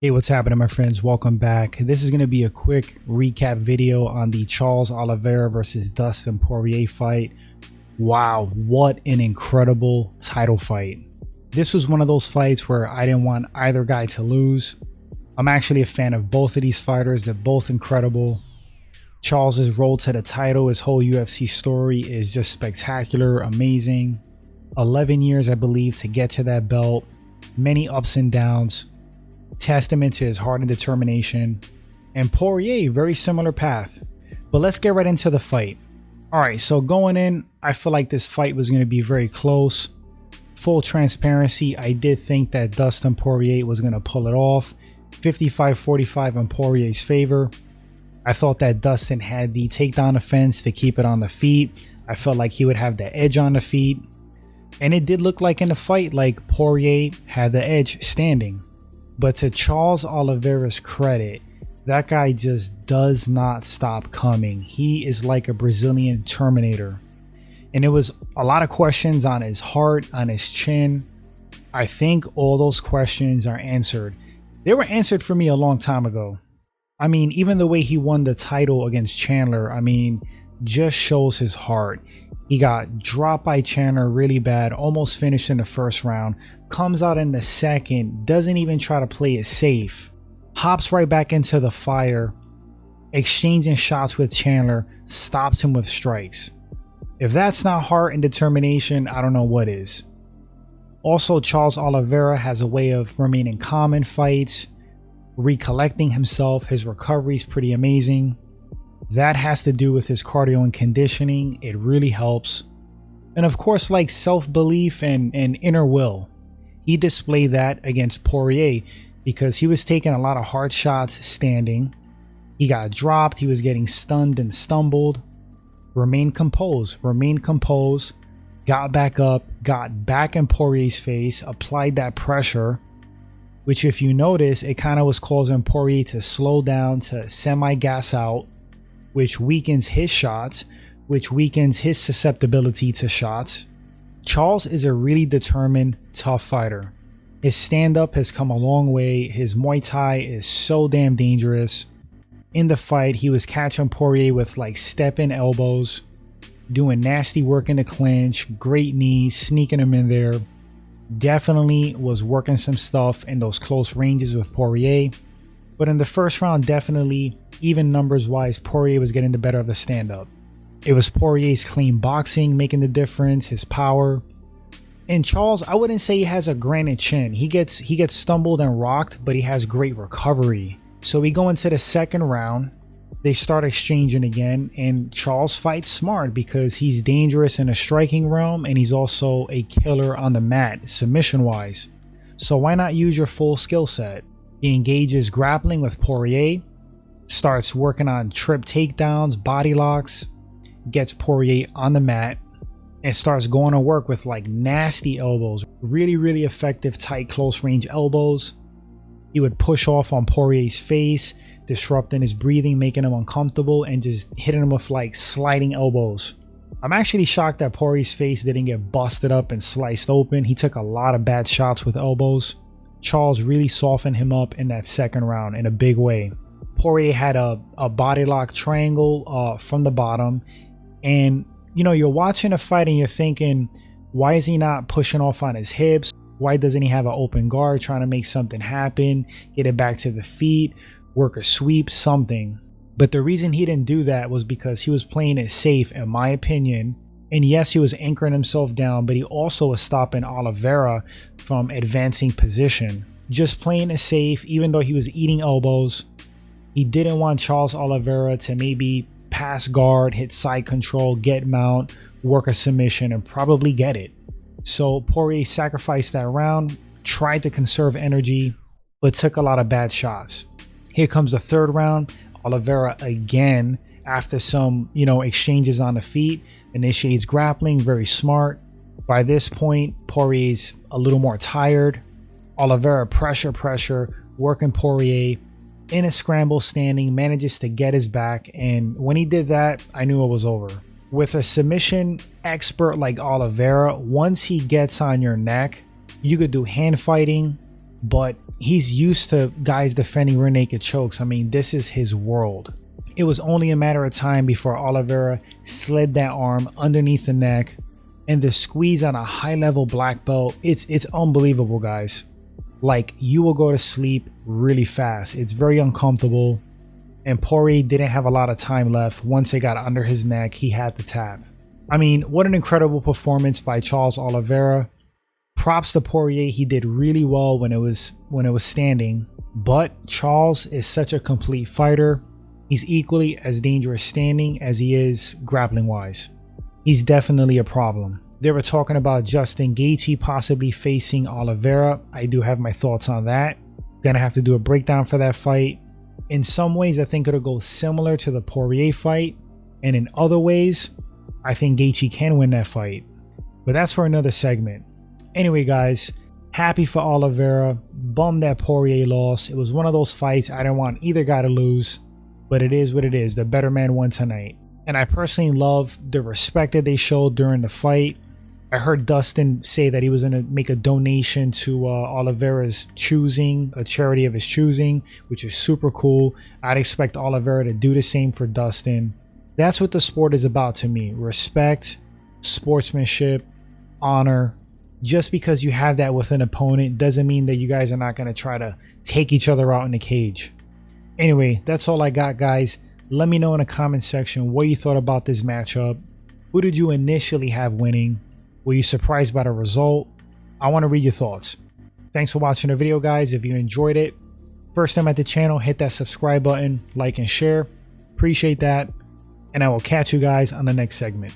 Hey, what's happening, my friends? Welcome back. This is going to be a quick recap video on the Charles Oliveira versus Dustin Poirier fight. Wow, what an incredible title fight. This was one of those fights where I didn't want either guy to lose. I'm actually a fan of both of these fighters. They're both incredible. Charles's road to the title, his whole UFC story is just spectacular, amazing. 11 years, I believe, to get to that belt. Many ups and downs. Testament to his heart and determination. And Poirier, very similar path. But let's get right into the fight. Alright, so going in, I feel like this fight was going to be very close. Full transparency, I did think that Dustin Poirier was going to pull it off. 55-45 in Poirier's favor. I thought that Dustin had the takedown offense to keep it on the feet. I felt like he would have the edge on the feet. And it did look like in the fight like Poirier had the edge standing. But to Charles Oliveira's credit, that guy just does not stop coming. He is like a Brazilian Terminator. And it was a lot of questions on his heart, on his chin. I think all those questions are answered. They were answered for me a long time ago. I mean, even the way he won the title against Chandler, I mean, just shows his heart. He got dropped by Chandler really bad, almost finished in the first round, comes out in the second, doesn't even try to play it safe, hops right back into the fire, exchanging shots with Chandler, stops him with strikes. If that's not heart and determination, I don't know what is. Also, Charles Oliveira has a way of remaining calm in fights, recollecting himself. His recovery is pretty amazing. That has to do with his cardio and conditioning. It really helps. And of course, like self-belief and inner will. He displayed that against Poirier because he was taking a lot of hard shots standing. He got dropped. He was getting stunned and stumbled. Remained composed. Got back up. Got back in Poirier's face. Applied that pressure. Which, if you notice, it kind of was causing Poirier to slow down, to semi-gas out. Which weakens his shots, which weakens his susceptibility to shots. Charles is a really determined, tough fighter. His stand-up has come a long way. His Muay Thai is so damn dangerous. In the fight, he was catching Poirier with like step-in elbows, doing nasty work in the clinch, great knees, sneaking him in there. Definitely was working some stuff in those close ranges with Poirier. But in the first round, definitely, even numbers wise, Poirier was getting the better of the stand-up. It was Poirier's clean boxing making the difference, his power. And Charles, I wouldn't say he has a granite chin. He gets stumbled and rocked, but he has great recovery. So we go into the second round. They start exchanging again, and Charles fights smart because he's dangerous in a striking realm, and he's also a killer on the mat, submission-wise. So why not use your full skill set? He engages grappling with Poirier, starts working on trip takedowns, body locks, gets Poirier on the mat, and starts going to work with like nasty elbows, really effective tight close range elbows. He would push off on Poirier's face, disrupting his breathing, making him uncomfortable, and just hitting him with like sliding elbows. I'm actually shocked that Poirier's face didn't get busted up and sliced open. He took a lot of bad shots with elbows. Charles really softened him up in that second round in a big way. Poirier had a body lock triangle from the bottom, and you know, you're watching a fight and you're thinking, why is he not pushing off on his hips? Why doesn't he have an open guard, trying to make something happen, get it back to the feet, work a sweep, something? But the reason he didn't do that was because he was playing it safe, in my opinion. And yes, he was anchoring himself down, but he also was stopping Oliveira from advancing position. Just playing it safe, even though he was eating elbows. He didn't want Charles Oliveira to maybe pass guard, hit side control, get mount, work a submission, and probably get it. So Poirier sacrificed that round, tried to conserve energy, but took a lot of bad shots. Here comes the third round. Oliveira again, after some, exchanges on the feet, initiates grappling, very smart. By this point, Poirier's a little more tired. Oliveira pressure, working Poirier in a scramble standing, manages to get his back, and when he did that, I knew it was over. With a submission expert like Oliveira, once he gets on your neck, you could do hand fighting, but he's used to guys defending rear naked chokes. I mean, this is his world. It was only a matter of time before Oliveira slid that arm underneath the neck, and the squeeze on a high level black belt, it's unbelievable, guys. Like, you will go to sleep really fast. It's very uncomfortable, and Poirier didn't have a lot of time left. Once it got under his neck, he had to tap. I mean, what an incredible performance by Charles Oliveira. Props to Poirier, he did really well when it was standing, but Charles is such a complete fighter. He's equally as dangerous standing as he is grappling wise. He's definitely a problem. They were talking about Justin Gaethje possibly facing Oliveira. I do have my thoughts on that. Gonna have to do a breakdown for that fight. In some ways, I think it'll go similar to the Poirier fight, and in other ways, I think Gaethje can win that fight. But that's for another segment. Anyway, guys, happy for Oliveira. Bummed that Poirier lost. It was one of those fights I didn't want either guy to lose, but it is what it is. The better man won tonight. And I personally love the respect that they showed during the fight. I heard Dustin say that he was going to make a donation to Oliveira's choosing, a charity of his choosing, which is super cool. I'd expect Oliveira to do the same for Dustin. That's what the sport is about to me. Respect, sportsmanship, honor. Just because you have that with an opponent doesn't mean that you guys are not going to try to take each other out in the cage. Anyway, that's all I got, guys. Let me know in the comment section what you thought about this matchup. Who did you initially have winning? Were you surprised by the result? I want to read your thoughts. Thanks for watching the video, guys. If you enjoyed it, first time at the channel, hit that subscribe button, like and share. Appreciate that. And I will catch you guys on the next segment.